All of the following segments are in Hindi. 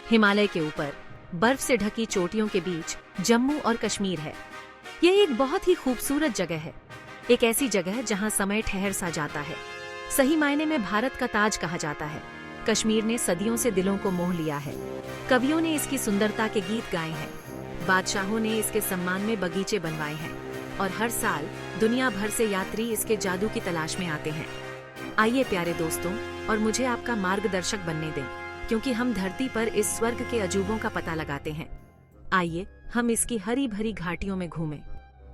हिमालय के ऊपर बर्फ से ढकी चोटियों के बीच जम्मू और कश्मीर है। यह एक बहुत ही खूबसूरत जगह है, एक ऐसी जगह जहां समय ठहर सा जाता है। सही मायने में भारत का ताज कहा जाता है। कश्मीर ने सदियों से दिलों को मोह लिया है। कवियों ने इसकी सुंदरता के गीत गाए हैं, बादशाहों ने इसके सम्मान में बगीचे बनवाए हैं और हर साल दुनिया भर से यात्री इसके जादू की तलाश में आते हैं। आइए प्यारे दोस्तों, और मुझे आपका मार्गदर्शक बनने दें, क्योंकि हम धरती पर इस स्वर्ग के अजूबों का पता लगाते हैं। आइए हम इसकी हरी भरी घाटियों में घूमें,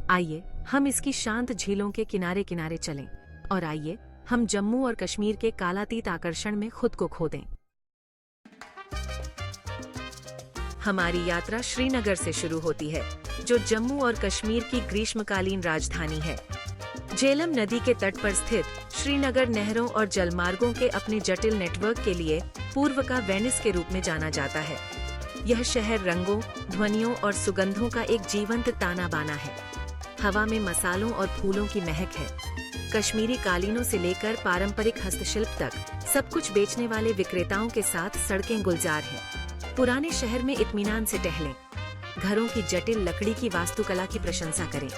आइए हम इसकी शांत झीलों के किनारे किनारे चलें, और आइए हम जम्मू और कश्मीर के कालातीत आकर्षण में खुद को खो दें। हमारी यात्रा श्रीनगर से शुरू होती है, जो जम्मू और कश्मीर की ग्रीष्मकालीन राजधानी है। झेलम नदी के तट पर स्थित श्रीनगर नहरों और जलमार्गों के अपने जटिल नेटवर्क के लिए पूर्व का वेनिस के रूप में जाना जाता है। यह शहर रंगों, ध्वनियों और सुगंधों का एक जीवंत ताना बाना है। हवा में मसालों और फूलों की महक है। कश्मीरी कालीनों से लेकर पारंपरिक हस्तशिल्प तक सब कुछ बेचने वाले विक्रेताओं के साथ सड़कें गुलजार हैं। पुराने शहर में इत्मीनान से टहलें, घरों की जटिल लकड़ी की वास्तुकला की प्रशंसा करें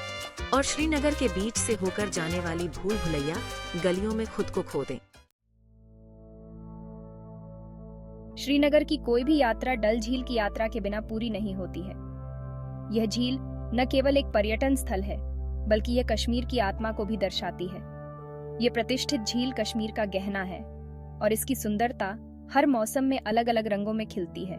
और श्रीनगर के बीच से होकर जाने वाली भूल भुलैया गलियों में खुद को खो दें। श्रीनगर की कोई भी यात्रा डल झील की यात्रा के बिना पूरी नहीं होती है। यह झील न केवल एक पर्यटन स्थल है, बल्कि यह कश्मीर की आत्मा को भी दर्शाती है। यह प्रतिष्ठित झील कश्मीर का गहना है और इसकी सुंदरता हर मौसम में अलग अलग रंगों में खिलती है।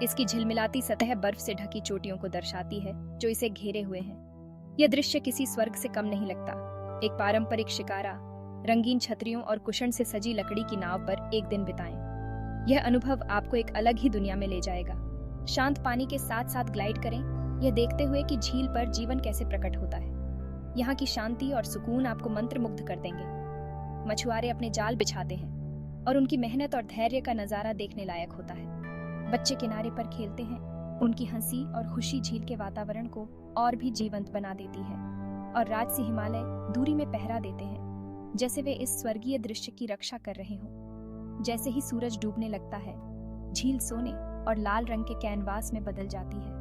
इसकी झिलमिलाती सतह बर्फ से ढकी चोटियों को दर्शाती है जो इसे घेरे हुए हैं। यह दृश्य किसी स्वर्ग से कम नहीं लगता। एक पारंपरिक शिकारा, रंगीन छतरियों और कुशन से सजी लकड़ी की नाव पर एक दिन बिताएं। यह अनुभव आपको एक अलग ही दुनिया में ले जाएगा। शांत पानी के साथ साथ ग्लाइड करें, यह देखते हुए कि झील पर जीवन कैसे प्रकट होता है। यहाँ की शांति और सुकून आपको मंत्रमुग्ध कर देंगे। मछुआरे अपने जाल बिछाते हैं और उनकी मेहनत और धैर्य का नजारा देखने लायक होता है। बच्चे किनारे पर खेलते हैं, उनकी हंसी और खुशी झील के वातावरण को और भी जीवंत बना देती है। और राजसी हिमालय दूरी में पहरा देते हैं, जैसे वे इस स्वर्गीय दृश्य की रक्षा कर रहे हों। जैसे ही सूरज डूबने लगता है, झील सोने और लाल रंग के कैनवास में बदल जाती है।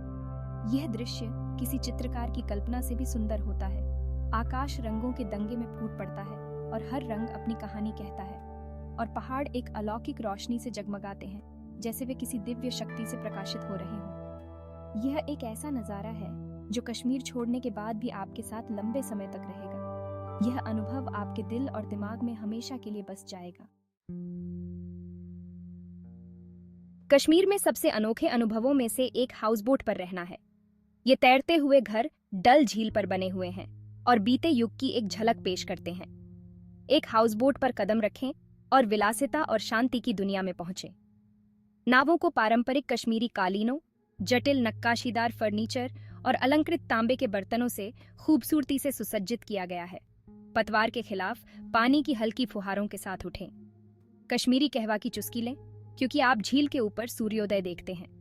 यह दृश्य किसी चित्रकार की कल्पना से भी सुंदर होता है। आकाश रंगों के दंगे में फूट पड़ता है और हर रंग अपनी कहानी कहता है। और पहाड़ एक अलौकिक रोशनी से जगमगाते हैं, जैसे वे किसी दिव्य शक्ति से प्रकाशित हो रहे हों। यह एक ऐसा नजारा है जो कश्मीर छोड़ने के बाद भी आपके साथ लंबे समय तक रहेगा। यह अनुभव आपके दिल और दिमाग में हमेशा के लिए बस जाएगा। कश्मीर में सबसे अनोखे अनुभवों में से एक हाउसबोट पर रहना है। ये तैरते हुए घर डल झील पर बने हुए हैं और बीते युग की एक झलक पेश करते हैं। एक हाउसबोट पर कदम रखें और विलासिता और शांति की दुनिया में पहुंचें। नावों को पारंपरिक कश्मीरी कालीनों, जटिल नक्काशीदार फर्नीचर और अलंकृत तांबे के बर्तनों से खूबसूरती से सुसज्जित किया गया है। पतवार के खिलाफ पानी की हल्की फुहारों के साथ उठें। कश्मीरी कहवा की चुस्की लें, क्योंकि आप झील के ऊपर सूर्योदय देखते हैं।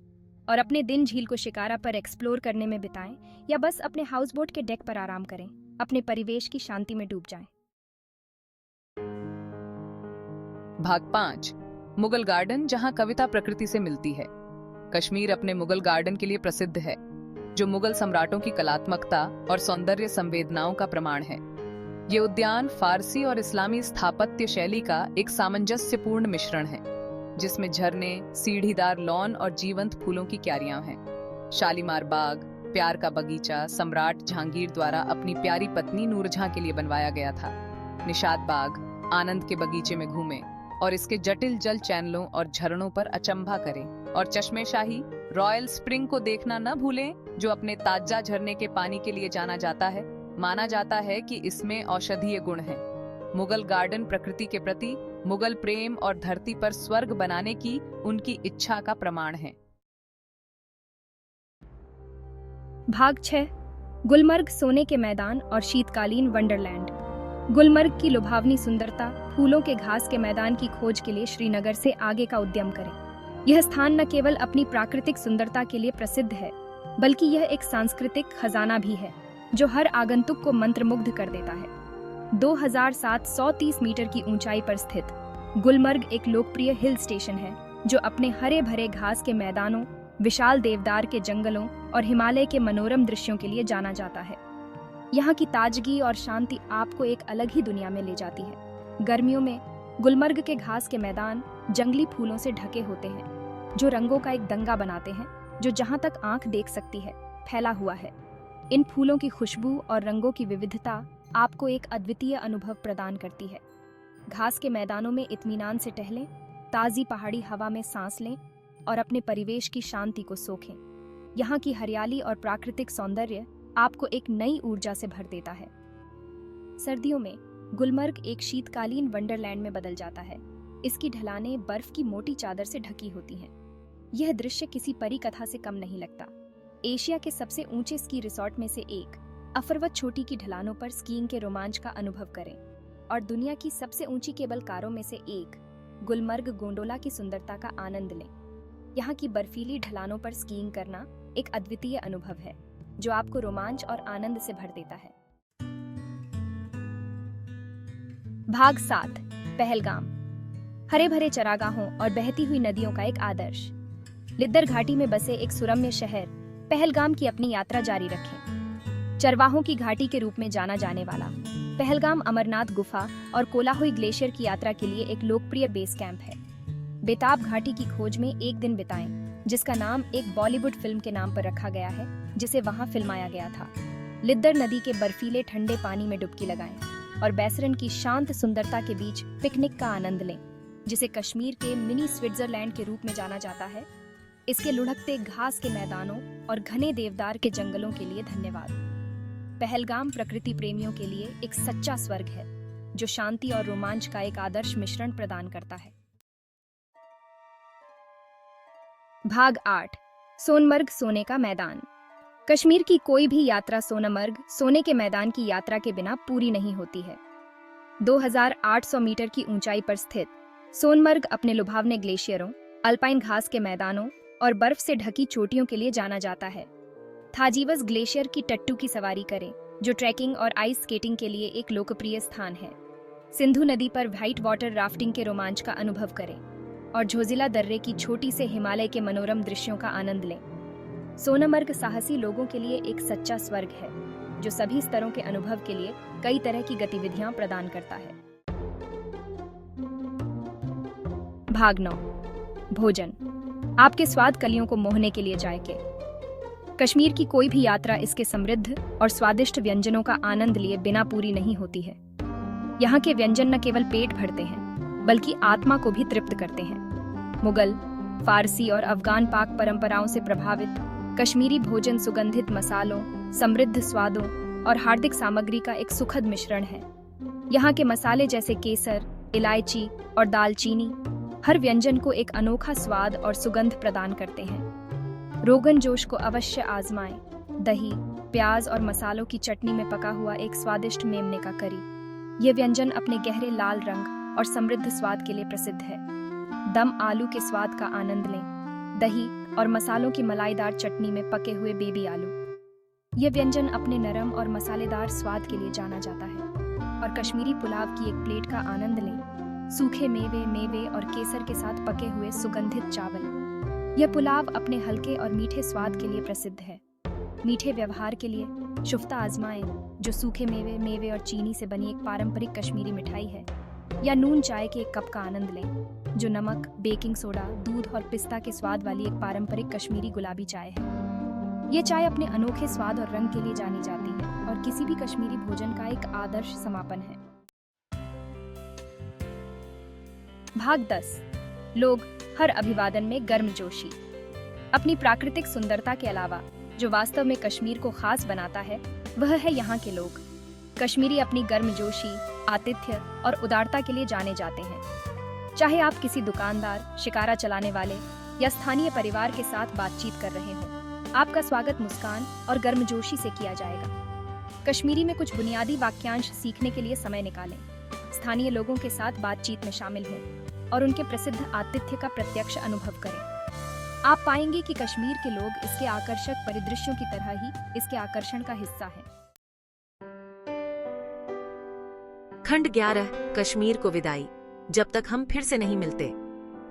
और अपने दिन झील को शिकारा पर एक्सप्लोर करने में बिताएं या बस अपने हाउसबोट के डेक पर आराम करें। अपने परिवेश की शांति में डूब जाएं। भाग 5, मुगल गार्डन, जहां कविता प्रकृति से मिलती है। कश्मीर अपने मुगल गार्डन के लिए प्रसिद्ध है, जो मुगल सम्राटों की कलात्मकता और सौंदर्य संवेदनाओं का प्रमाण है। ये उद्यान फारसी और इस्लामी स्थापत्य शैली का एक सामंजस्यपूर्ण मिश्रण है, जिसमें झरने, सीढ़ीदार लॉन और जीवंत फूलों की क्यारियां हैं। शालीमार बाग, प्यार का बगीचा, सम्राट जहांगीर द्वारा अपनी प्यारी पत्नी नूरजहां के लिए बनवाया गया था। निशात बाग, आनंद के बगीचे में घूमें और इसके जटिल जल चैनलों और झरनों पर अचंभा करें। और चश्मे शाही रॉयल स्प्रिंग को देखना न भूलें, जो अपने ताजा झरने के पानी के लिए जाना जाता है। माना जाता है कि इसमें औषधीय गुण हैं। मुगल गार्डन प्रकृति के प्रति मुगल प्रेम और धरती पर स्वर्ग बनाने की उनकी इच्छा का प्रमाण है। भाग 6, गुलमर्ग, सोने के मैदान और शीतकालीन वंडरलैंड। गुलमर्ग की लुभावनी सुंदरता, फूलों के घास के मैदान की खोज के लिए श्रीनगर से आगे का उद्यम करें। यह स्थान न केवल अपनी प्राकृतिक सुंदरता के लिए प्रसिद्ध है, बल्कि यह एक सांस्कृतिक खजाना भी है जो हर आगंतुक को मंत्रमुग्ध कर देता है। 2730 मीटर की ऊंचाई पर स्थित गुलमर्ग एक लोकप्रिय हिल स्टेशन है, जो अपने हरे भरे घास के मैदानों, विशाल देवदार के जंगलों और हिमालय के मनोरम दृश्यों के लिए जाना जाता है। यहाँ की ताजगी और शांति आपको एक अलग ही दुनिया में ले जाती है। गर्मियों में गुलमर्ग के घास के मैदान जंगली फूलों से ढके होते हैं, जो रंगों का एक दंगा बनाते हैं, जो जहाँ तक आंख देख सकती है फैला हुआ है। इन फूलों की खुशबू और रंगों की विविधता आपको एक अद्वितीय अनुभव प्रदान करती है। घास के मैदानों में इत्मीनान से टहलें, ताज़ी पहाड़ी हवा में सांस लें और अपने परिवेश की शांति को सोखें। यहाँ की हरियाली और प्राकृतिक सौंदर्य आपको एक नई ऊर्जा से भर देता है। सर्दियों में गुलमर्ग एक शीतकालीन वंडरलैंड में बदल जाता है। इसकी ढलानें बर्फ की मोटी चादर से ढकी होती हैं। यह दृश्य किसी परी कथा से कम नहीं लगता। एशिया के सबसे ऊंचे स्की रिसॉर्ट में से एक अफरवत चोटी की ढलानों पर स्कीइंग के रोमांच का अनुभव करें और दुनिया की सबसे ऊंची केबल कारों में से एक गुलमर्ग गोंडोला की सुंदरता का आनंद लें। यहाँ की बर्फीली ढलानों पर स्कीइंग करना एक अद्वितीय अनुभव है, जो आपको रोमांच और आनंद से भर देता है। भाग 7, पहलगाम। हरे भरे चरागाहों और बहती हुई नदियों का एक आदर्श। लिद्दर घाटी में बसे एक सुरम्य शहर पहलगाम की अपनी यात्रा जारी रखें। चरवाहों की घाटी के रूप में जाना जाने वाला पहलगाम अमरनाथ गुफा और कोलाहोई ग्लेशियर की यात्रा के लिए एक लोकप्रिय बेस कैंप है। बेताब घाटी की खोज में एक दिन बिताएं, जिसका नाम एक बॉलीवुड फिल्म के नाम पर रखा गया है, जिसे वहां फिल्माया गया था। लिद्दर नदी के बर्फीले ठंडे पानी में डुबकी लगाएं और बैसरन की शांत सुंदरता के बीच पिकनिक का आनंद लें, जिसे कश्मीर के मिनी स्विट्जरलैंड के रूप में जाना जाता है। इसके लुढ़कते घास के मैदानों और घने देवदार के जंगलों के लिए धन्यवाद। पहलगाम प्रकृति प्रेमियों के लिए एक सच्चा स्वर्ग है, जो शांति और रोमांच का एक आदर्श मिश्रण प्रदान करता है। भाग 8, सोनमर्ग सोने का मैदान। कश्मीर की कोई भी यात्रा सोनमर्ग सोने के मैदान की यात्रा के बिना पूरी नहीं होती है। 2800 मीटर की ऊंचाई पर स्थित सोनमर्ग अपने लुभावने ग्लेशियरों, अल्पाइन घास के मैदानों और बर्फ से ढकी चोटियों के लिए जाना जाता है। थाजीवस ग्लेशियर की टट्टू की सवारी करें, जो ट्रैकिंग और आइस स्केटिंग के लिए एक लोकप्रिय स्थान है। सिंधु नदी पर व्हाइट वाटर राफ्टिंग के रोमांच का अनुभव करें और झोजिला दर्रे की छोटी से हिमालय के मनोरम दृश्यों का आनंद लें। सोनमर्ग साहसी लोगों के लिए एक सच्चा स्वर्ग है, जो सभी स्तरों के अनुभव के लिए कई तरह की गतिविधियां प्रदान करता है। भाग 9, भोजन। आपके स्वाद कलियों को मोहने के लिए जायके। कश्मीर की कोई भी यात्रा इसके समृद्ध और स्वादिष्ट व्यंजनों का आनंद लिए बिना पूरी नहीं होती है। यहाँ के व्यंजन न केवल पेट भरते हैं, बल्कि आत्मा को भी तृप्त करते हैं। मुगल, फारसी और अफगान पाक परंपराओं से प्रभावित कश्मीरी भोजन सुगंधित मसालों, समृद्ध स्वादों और हार्दिक सामग्री का एक सुखद मिश्रण है। यहाँ के मसाले जैसे केसर, इलायची और दालचीनी हर व्यंजन को एक अनोखा स्वाद और सुगंध प्रदान करते हैं। रोगन जोश को अवश्य आजमाएं। दही, प्याज और मसालों की चटनी में पका हुआ एक स्वादिष्ट मेमने का करी। ये व्यंजन अपने गहरे लाल रंग और समृद्ध स्वाद के लिए प्रसिद्ध है। दम आलू के स्वाद का आनंद लें। दही और मसालों की मलाईदार चटनी में पके हुए बेबी आलू। ये व्यंजन अपने नरम और मसालेदार स्वाद के लिए जाना जाता है। और कश्मीरी पुलाव की एक प्लेट का आनंद लें। सूखे मेवे और केसर के साथ पके हुए सुगंधित चावल। यह पुलाव अपने हल्के और मीठे स्वाद के लिए प्रसिद्ध है। मीठे व्यवहार के लिए शुफ्ता आजमाएं, जो सूखे मेवे और चीनी से बनी एक पारंपरिक कश्मीरी मिठाई है। या नून चाय के एक कप का आनंद लें, जो नमक, बेकिंग सोडा, दूध और पिस्ता के स्वाद वाली एक पारंपरिक कश्मीरी गुलाबी चाय है। ये चाय अपने अनोखे स्वाद और रंग के लिए जानी जाती है और किसी भी कश्मीरी भोजन का एक आदर्श समापन है। भाग 10, लोग हर अभिवादन में गर्मजोशी। अपनी प्राकृतिक सुंदरता के अलावा जो वास्तव में कश्मीर को खास बनाता है, वह है यहाँ के लोग। कश्मीरी अपनी गर्मजोशी, आतिथ्य और उदारता के लिए जाने जाते हैं। चाहे आप किसी दुकानदार, शिकारा चलाने वाले या स्थानीय परिवार के साथ बातचीत कर रहे हों, आपका स्वागत मुस्कान और गर्मजोशी से किया जाएगा। कश्मीरी में कुछ बुनियादी वाक्यांश सीखने के लिए समय निकालें। स्थानीय लोगों के साथ बातचीत में शामिल हों और उनके प्रसिद्ध आतिथ्य का प्रत्यक्ष अनुभव करें। आप पाएंगे कि कश्मीर के लोग इसके आकर्षक परिदृश्यों की तरह ही इसके आकर्षण का हिस्सा हैं। खंड 11, कश्मीर को विदाई। जब तक हम फिर से नहीं मिलते।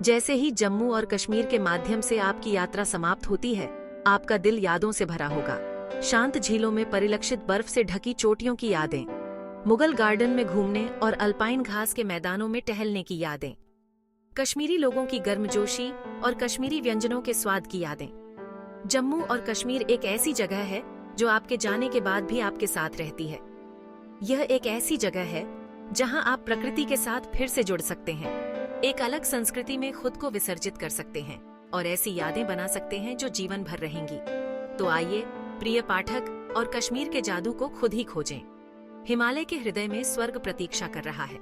जैसे ही जम्मू और कश्मीर के माध्यम से आपकी यात्रा समाप्त होती है, आपका दिल यादों से भरा होगा। शांत झीलों में परिलक्षित बर्फ से ढकी चोटियों की यादें, मुगल गार्डन में घूमने और अल्पाइन घास के मैदानों में टहलने की यादें, कश्मीरी लोगों की गर्मजोशी और कश्मीरी व्यंजनों के स्वाद की यादें। जम्मू और कश्मीर एक ऐसी जगह है जो आपके जाने के बाद भी आपके साथ रहती है। यह एक ऐसी जगह है जहां आप प्रकृति के साथ फिर से जुड़ सकते हैं, एक अलग संस्कृति में खुद को विसर्जित कर सकते हैं और ऐसी यादें बना सकते हैं जो जीवन भर रहेंगी। तो आइए प्रिय पाठक, और कश्मीर के जादू को खुद ही खोजें। हिमालय के हृदय में स्वर्ग प्रतीक्षा कर रहा है।